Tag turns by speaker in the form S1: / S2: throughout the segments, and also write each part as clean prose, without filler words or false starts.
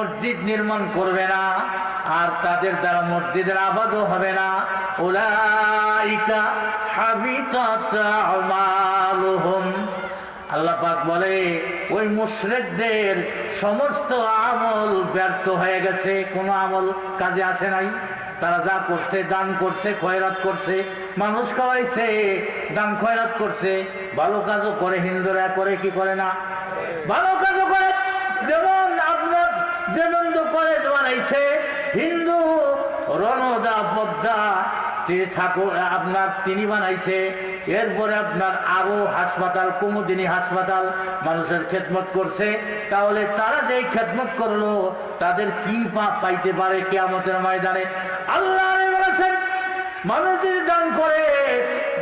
S1: মসজিদ নির্মাণ করবে না, আর তাদের দ্বারা মসজিদের আবাদও হবে না। উলাইকা হাবিতাত আমালুহুম, আল্লাহ পাক বলে ওই মুশরিকদের সমস্ত আমল ব্যর্থ হয়ে গেছে, কোনো আমল কাজে আসে নাই। তারা যা করছে, দান করছে, খয়রাত করছে, মানুষ খাওয়াইছে, দান খয়রাত করছে, ভালো কাজও করে, হিন্দুরা করে কি করে না? ভালো কাজও করে। যেমন আপনার দেবেন্দ্র কলেজ বানাইছে, হিন্দু রণদা পদ্মা ঠাকুর আপনার তিনি বানাইছে। এরপরে আপনার আরো হাসপাতাল, কুমুদিনী হাসপাতাল মানুষের খেদমত করছে। তাহলে তারা যেই খেদমত করলো তাদের কি পাইতে পারে কিয়ামতের ময়দানে? আল্লাহ বলেছেন মানুষ যদি দান করে,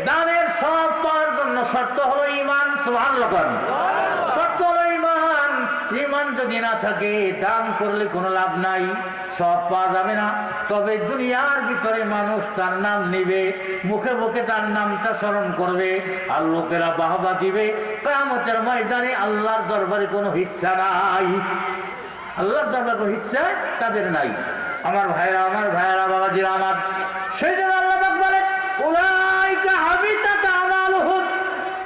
S1: দানের সব পাওয়ার জন্য শর্ত হলো ঈমান। সুবহানাল্লাহ, শর্ত হলো ঈমান। ঈমান যদি না থাকে দান করলে কোনো লাভ নাই, সব পাওয়া যাবে না। তবে দুনিয়ার ভিতরে মানুষ তার নাম নিবে, মুখে মুখে তার নামটা স্মরণ করবে, আর লোকেরা বাহবা দিবে। কিয়ামতের ময়দানে আল্লাহর দরবারে কোনো হিস্সা নাই, আল্লাহর দরবারে কোনো হিস্সা তাদের নাই। আমার ভাইয়েরা বাবাজিরা আমার, সেই জন্য আল্লাহ পাক বলে উলাইকা হাবিতাত আমালুহুম,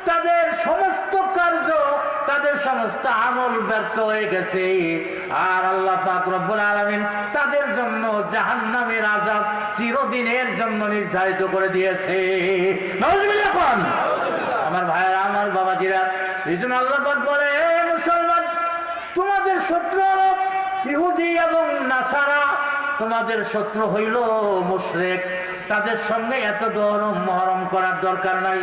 S1: তাদের সমস্ত কার্য, তাদের সমস্ত আমল ব্যর্থ হয়ে গেছে। আর আল্লাহ পাক রব্বুল আলামিন তাদের জন্য জাহান্নামের আযাব চিরদিনের জন্য নির্ধারিত করে দিয়েছে। নাউযুবিল্লাহ কোন আমার ভাইয়েরা আমার বাবাজিরা, এই জন্য আল্লাহ পাক বলে মুসলমান, তোমাদের শত্রু হলো ইহুদি এবং নাসারা, তোমাদের শত্রু হইল মুশরিক। তাদের সঙ্গে এত দরম মহরম করার দরকার নাই।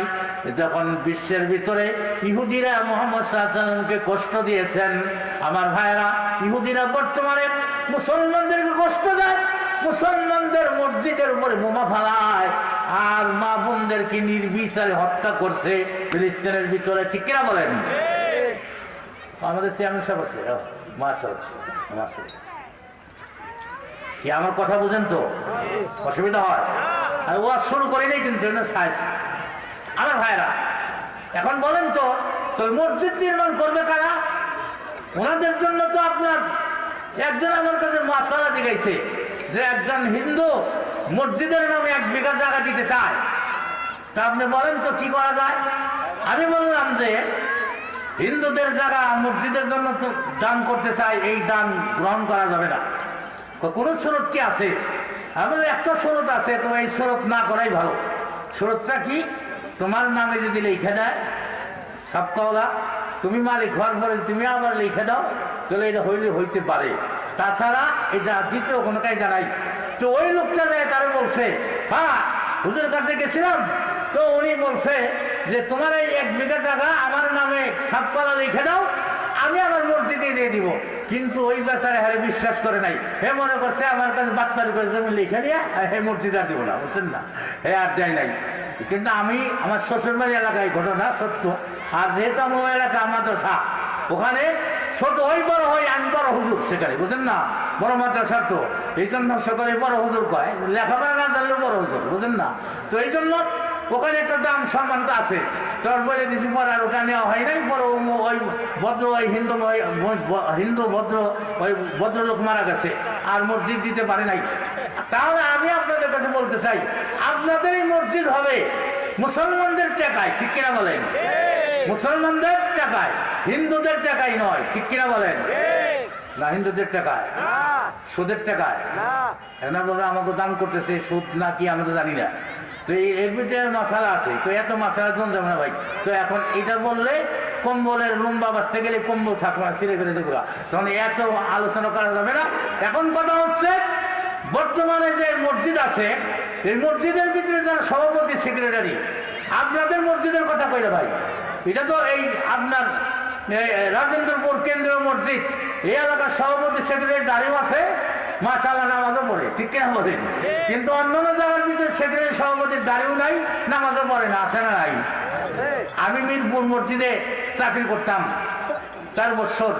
S1: যখন বিশ্বের ভিতরে ইহুদিরা মুহাম্মদ সাল্লাল্লাহু আলাইহি ওয়াসাল্লামকে কষ্ট দিয়েছেন, আমার ভাইরা, ইহুদিরা বর্তমানে মুসলমানদেরকে কষ্ট দেয়, মুসলমানদের মসজিদের উপরে বোমা ফালায়, আর মা বোনদেরকে নির্বিচারে হত্যা করছে ফিলিস্তিনের ভিতরে। ঠিক কিনা বলেন? আমাদের চেয়ারম্যান সাহেব আছে, মাশাআল্লাহ মাশাআল্লাহ। কি আমার কথা বুঝেন তো? অসুবিধা হয়? আর ওয়াজ শুরু করিনি কিন্তু সাইজ। আমার ভাইরা, এখন বলেন তো মসজিদ নির্মাণ করবে কারা? ওনাদের জন্য তো আপনার একজন আমার কাছে মাসালা জিজ্ঞাসা যে একজন হিন্দু মসজিদের নামে 1 বিঘা জায়গা দিতে চায়, তা আপনি বলেন তো কি করা যায়? আমি বললাম যে হিন্দুদের জায়গা মসজিদের জন্য তো দান করতে চাই, এই দান গ্রহণ করা যাবে না। কোন শরত কি আছে? আমাদের একটা শরত আছে, তো এই শরত না করাই ভালো। শরতটা কি? তোমার নামে যদি লিখে দেয় সবকাওলা, তুমি মালিক হওয়ার পরে তুমি আবার লিখে দাও, তাহলে এটা হইতে পারে। তাছাড়া এটা দ্বিতীয় কোনো কায়দা নাই। তো ওই লোকটা যায় তারা বলছে, হ্যাঁ হুজুরের কাছে গেছিলাম, তো উনি বলছে যে তোমার এই 1 বিঘা জায়গা আমার নামে সবকাওলা লিখে দাও, আমি আমার মসজিদে দিয়ে দিব। কিন্তু ওই বেচারে হারে বিশ্বাস করে নাই, হে মনে করছে আমার কাছে বাটপারি করে জমি লিখে নিয়ে হে মসজিদ আর দিব না, বুঝছেন না, হে আর দেয় নাই। কিন্তু আমি আমার শ্বশুর বাড়ি এলাকায় ঘটনা সত্য। আর যেহেতু আমার ওই এলাকা মাদ্রাসা, ওখানে ছোট হই বড় হই, আমি বড় হুজুর সেখানে, বুঝেন না, বড় মাদ্রাসার তো এই জন্য সকলে বড় হুজুর কয়, লেখাপড়া না জানলেও বড় হুজুর, বুঝেন না। তো এই জন্য ওখানে একটা দাম সম্মান তো আছে। তোর বলে দিছি পর আর ওটা নেওয়া হয় নাই। বড় ওই ভদ্র ওই হিন্দু ভদ্র ওই ভদ্রলোক মারা গেছে, আর মসজিদ দিতে পারে নাই। তাহলে আমি আপনাদের কাছে বলতে চাই, আপনাদের এই মসজিদ হবে মুসলমানদের টাকায়, ঠিক কিনা বলেন? মুসলমানদের টাকায়, হিন্দুদের টাকায় নয়, ঠিক কিনা বলেন? না, হিন্দুদের টাকায়, সুদের টাকায়। এনার বলে আমাকে দান করতেছে, সুদ না কি আমরা তো জানি না। তো এর ভিতরে মশালা আছে, তো এত মশালা জন যাবে না ভাই। তো এখন এটা বললে কম্বলের লম্বা বাঁচতে গেলে কম্বল থাকবে না, ছিঁড়ে ফেলে দেবো, তখন এত আলোচনা করা যাবে না। এখন কথা হচ্ছে বর্তমানে যে মসজিদ আছে, এই মসজিদের ভিতরে যারা সভাপতি সেক্রেটারি, আপনাদের মসজিদের কথা কইলে ভাই, এটা তো এই আপনার রাজেন্দ্রপুর কেন্দ্রীয় মসজিদ, এই এলাকার সভাপতি সেক্রেটারি দাঁড়িয়েও আছে, মাশাআল্লাহ নামাজও পড়ে, ঠিক কিনা বলেন? কিন্তু অন্যান্য জায়গার ভিতরে সেক্রেটারি সভাপতির দাঁড়িয়েও নাই, নামাজও পড়ে না, আছে না নাই? আমি মিরপুর মসজিদে চাকরি করতাম 4 বছর।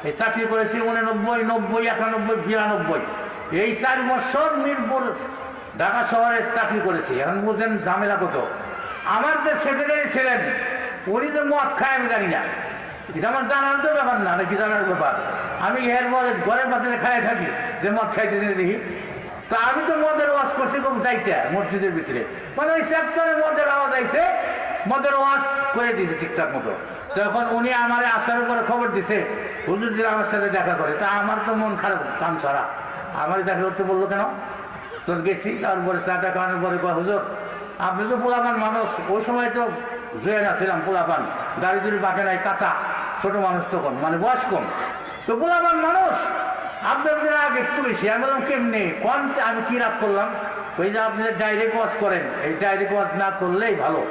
S1: এই চাকরি করেছি 89, 90, 91, 92। এই 4 বছর মিরপুর ঢাকা শহরে চাকরি করেছি। এখন বলছেন ঝামেলা কত। আমার যে সেক্রেটারি ছিলেন উনি যে মদ খায় আমি জানি না, এটা আমার জানার তো ব্যাপার না, নাকি জানার ব্যাপার। আমি এর বলে ঘরের পাশে খাই থাকি যে মদ খাইতে দেখি। তো আমি তো মদের ওয়াজ করছি খুব যাইতে মসজিদের ভিতরে, মানে ওই সেক্টরে মদের আওয়াজ আইছে, মদের ওয়াজ করে দিয়েছে ঠিকঠাক মতো। তখন উনি আমার আসার উপরে খবর দিছে হুজুর যে আমার সাথে দেখা করে। তা আমার তো মন খারাপ, কাম ছাড়া আমার দেখা করতে বললো কেন। তোর গেছি তারপরে চাটা খাওয়ানোর পরে কয় হুজুর আপনি তো পোলাপান মানুষ, ওই সময় তো জয়েন আসছিলাম পোলাপান, গাড়ি দুড়ি বাঁকে নাই, কাঁচা ছোট মানুষ তখন, মানে বয়স কম, তো পোলাপান মানুষ আপনাদের আগে একটু বেশি। আমি বললাম কেমনি কোন, আমি কি রাগ করলাম? ওই যে আপনি ডাইরেক্ট ওয়াশ করেন, এই ডাইরেক্ট ওয়াশ না করলেই ভালো,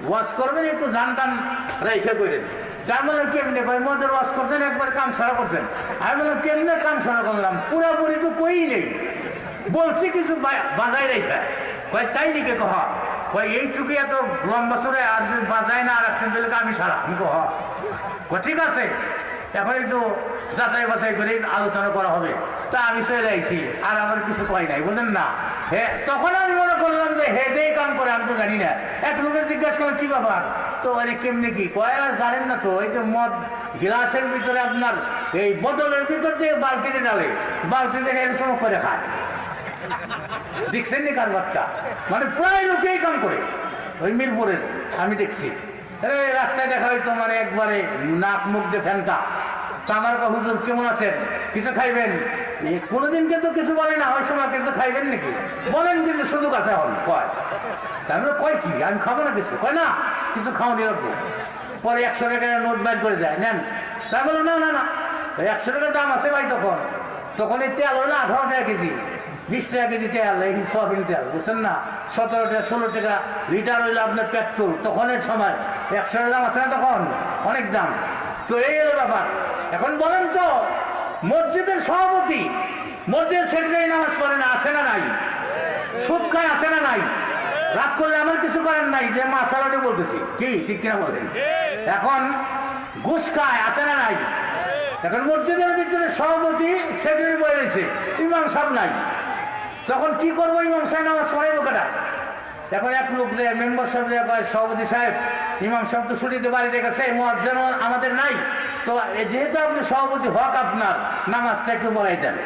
S1: ওয়াশ করবেন একটু ধান টান রেখে করেন। আমি বললাম কেমনি? ভাই মদের ওয়াশ করছেন, একবার কাম ছাড়া করছেন। আমি বললাম কেমনে কাম ছাড়া করলাম? পুরাপুরি তো কই নেই, বলছি কিছু বাজাই রেখা। ভাই তাই নাকি? কহ ভাই এইটুকু এত লম্বা সরে আর যদি বাজায় না আর একজন দিলে আমি সারা। আমি কহ ঠিক আছে, এখন একটু যাচাই বাছাই করে আলোচনা করা হবে। তা আমি চলে আইছি, আর আমার কিছু কয় নাই, বুঝলেন না? তখন আমি মনে করলাম যে হে যেই কাম করে আমি তো জানি না। এক লোকের জিজ্ঞাসা করলাম কি ব্যাপার, তো আরে কেমনি কি কয়, আর জানেন না তো এই যে মদ গ্লাসের ভিতরে আপনার এই বোতলের ভিতর দিয়ে বালতিতে ডালে, বালতিতে এরকম করে খায়। দেখছেন নি কারবারটা? মানে প্রায় লোকেই কাম করে ওই মিরপুরের, আমি দেখছি। রাস্তায় দেখা হয়তো মানে একবারে নাক মুখ দিয়ে ফ্যানটা। তা আমার হুজুর কেমন আছেন, কিছু খাইবেন? কোনোদিন কিন্তু কিছু বলে না, ওই সময় কিছু খাইবেন নাকি বলেন, কিন্তু সুযোগ আছে এখন কয়। তারপরে কয় কি আমি খাবো না কিছু, কয় না কিছু খাওয়ানি রাখবো। পরে 100 টাকার নোট বাইর করে দেয়, নেন। তাই বলো না না না 100 টাকার দাম আছে ভাই। তখন এই তেল হলো 18 টাকা কেজি, 20 টাকা কেজি তেল, এই সয়াবিন তেল, বুঝছেন না? 17 টাকা 16 টাকা লিটার হইলো আপনার পেট্রোল। তখনের সময় 100 টাকা দাম আছে না, তখন অনেক দাম। তো এই হলো ব্যাপার। এখন বলেন তো মসজিদের সভাপতি, মসজিদের সেক্রেটারি নামাজ পড়ে না, আছে না নাই? সুদ খায়, আছে না নাই? রাগ করলে আমার কিছু করেন নাই, যে মাসালাটি বলতেছি কি ঠিক কিনা বলেন। এখন ঘুষ খায়, আছে না নাই? এখন মসজিদের ভিতরে সভাপতি সেক্রেটারি বলে রয়েছে, ইমাম সাহেব নাই। তখন কি করবো? ইমাম সাহেব নামাজ পড়াইবো কেটা? এখন এক লোক যে মেম্বার সাহেব যে কয় সভাপতি সাহেব ইমাম সাহেব তো ছুটিতে বাড়িতে গেছে, মুয়াজ্জিন আমাদের নাই, তো যেহেতু আপনি সভাপতি হক আপনার নামাজটা একটু পড়াই দেন।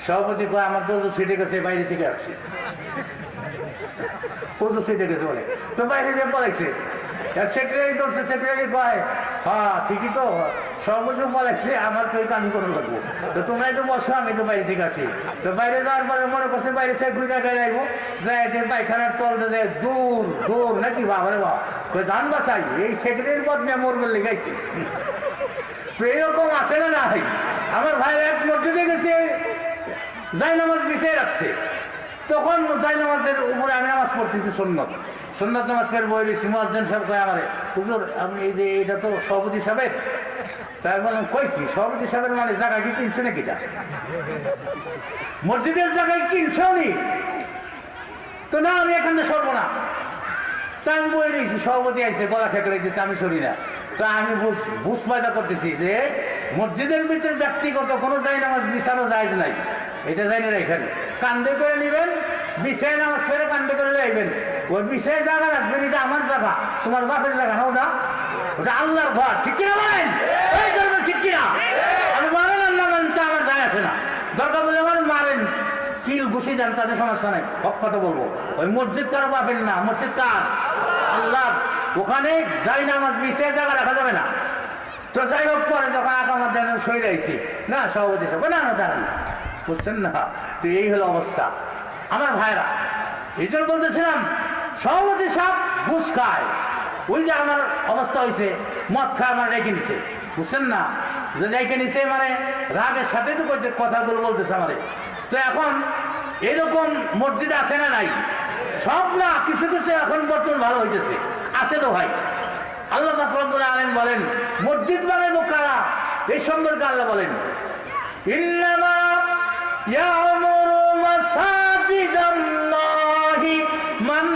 S1: সভাপতি কয় আমার তো ছুটে গেছে, বাইরে থেকে আসছে, প্রচুর ছুটে গেছে বলে, তো বাইরে যে পড়াইছে। সেক্রেটারি ধরছে, সেক্রেটারি কয় হ্যাঁ ঠিকই তো, সর্বোচ্চ বলেছে আমার তো এই কাম করে লাগবো, তো তোমরা একটু বসো, আমি তো বাইরে থেকে আসি। তো বাইরে যাওয়ার পরে মনে করছে বাইরে থেকে ঘুরে গায়ে যাইবো, যাই পায়খানার তলতে যায় দূর দূর নাকি বাবা রে বাবা, ধান বাসাই এই সেক্রেটারির পদ নিয়ে মরবে লেগাইছে। তো এরকম আছে না নাই? আমার ভাই এক মসজিদে গেছে, জায়নামাজ বিছিয়ে রাখছে। তখন জায়নামাজের উপরে আমি নামাজ পড়তেছি, সুন্নত নামাজ ফের বই দিচ্ছি। মুয়াজ্জিন সাহেব কয় আমারে হুজুর আপনি এই যে এটা তো সভাপতি সাহেবের। তাই বললাম কই কি সভাপতি সাহেবের, মানে জায়গা কি কিনছে নাকি? এটা মসজিদের জায়গায় কিনছে উনি? তো না আমি এখানে সরবো না। তা আমি বই দিয়েছি, সভাপতি আইসে গলা খেকড়ে দিচ্ছে, আমি সরি না। তো আমি বুঝ পয়দা করতেছি যে মসজিদের ভিতরে ব্যক্তিগত কোনো জায়নামাজ বিছানো জায়েজ নাই, এটা জানি না। এখানে কান্দে করে নেবেন, বিছায় নামাজ ফেরে কান্দে করে লাইবেন, ওই বিছায় জায়গা রাখবেন, এটা আমার জায়গা, তোমার বাপের জায়গা না, ওটা আল্লাহর ঘর, ঠিক কিনা বলেন? ঠিক কিনা? আমি মারেন আল্লাহ মানেন, তা আমার যায় আছে না, দরকার বলে আমার মারেন, কিল ঘুষি দেন, তাদের সমস্যা নাই, হক কথা বলবো। ওই মসজিদ কারো পাবেন না, মসজিদ কার? আল্লাহ। ওখানে যাই নামাজ বিছায় জায়গা রাখা যাবে না। তো যাই হোক, পরে যখন আকামার দেন সরে আইছি, না সভাপতি সাহেব না না দাঁড়ান, বুঝছেন না? তো এই হলো অবস্থা আমার ভাইরা। এই জন্য বলতেছিলাম সভাপতি সাহেব ঘুষ খায়, ওই যে আমার অবস্থা হয়েছে, মদ খায় আমার রেখে নিছে, বুঝছেন না? যে রেখে নিছে মানে রাগের সাথে তো কথাগুলো বলতেছে আমারে। তো এখন এরকম মসজিদ আছে না নাই? সব না, কিছু কিছু এখন বর্তমান ভালো হইতেছে, আছে তো ভাই। আল্লাহ পাক রব্বুল আলামিন বলেন মসজিদ বানাইবো কারা, এই সম্পর্কে আল্লাহ বলেন ইন্নামা ইয়ামুরু মাসাজিদাল্লাহি মান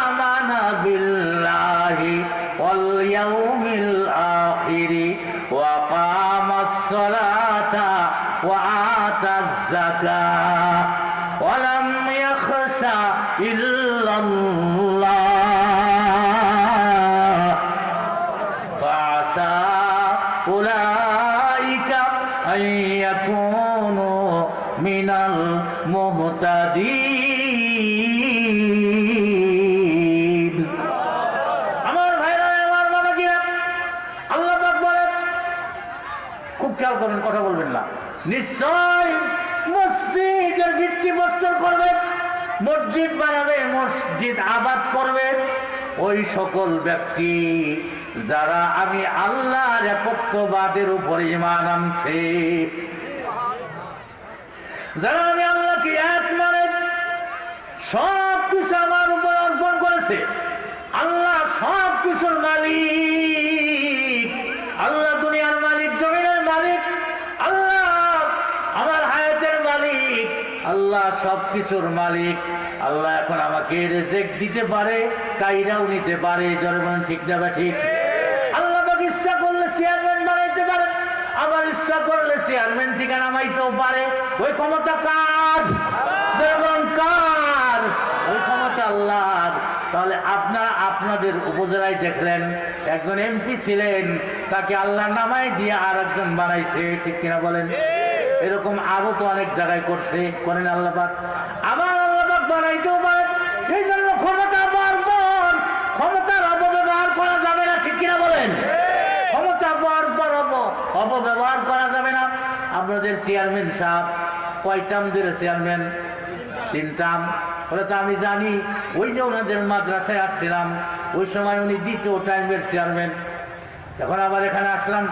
S1: আমানা বিল্লাহি ওয়াল ইয়াউমিল আখিরি ওয়া কামাস সালাতা ওয়া আতাজ যাকাত ওয়া লাম ইয়াখশা ইল্লাল্লাহ ফাসা উলাইকা আইয়াকুনু মিনাল মুহতাদিন। আমার ভাইরা, আমার বাবাজিরা, আল্লাহ পাক বলেন, খুব খেয়াল করবেন, কথা বলবেন না, নিশ্চয় মসজিদের ভিত্তিপ্রস্তর করবে, মসজিদ বানাবে, মসজিদ আবাদ করবে ওই সকল ব্যক্তি যারা আমি আল্লাহর একত্ববাদের উপর ঈমান আনছে, যারা আমি আল্লাহকে এক মানে সব কিছু আমার উপর অর্পণ করেছে। আল্লাহ সব কিছুর মালিক, আল্লাহ দুনিয়ার মালিক, জমিনের মালিক, আল্লাহ আমার হায়াতের মালিক, আল্লাহ সব কিছুর মালিক। আল্লাহ এখন আমাকে রিজিক দিতে পারে, কাইরাও নিতে পারে, জোরে বলেন ঠিক না বা ঠিক? আল্লাহ পাক ইচ্ছা করলে চেয়ারম্যান বানাইতে পারে, আবার ইচ্ছা করলে চেয়ারম্যান থেকে নামাইতেও পারে। ওই ক্ষমতা কার? জোরে বলেন কার? ওই ক্ষমতা আল্লাহর। তাহলে আপনারা আপনাদের উপজেলায় দেখলেন একজন এমপি ছিলেন, তাকে আল্লাহ নামাই দিয়ে আর একজন বানাইছে, ঠিক কিনা বলেন? এরকম আরো তো অনেক জায়গায় করছে, করেন আল্লাহ পাক। আবার আল্লাহ পাক বানাইতেও পারেন। এই জন্য ক্ষমতা বর্বর, ক্ষমতার অপব্যবহার করা যাবে না, ঠিক কিনা বলেন? ক্ষমতা বর্বর, অপব্যবহার করা যাবে না। আপনাদের চেয়ারম্যান সাহেব কয় টার্ম ধরে চেয়ারম্যান? 3 টার্ম। ওরা তো আমি জানি, ওই যে ওনাদের মাদ্রাসায় আসছিলাম ওই সময় উনি 2য় টাইমের চেয়ারম্যান। এখন আবার এখানে আসলাম,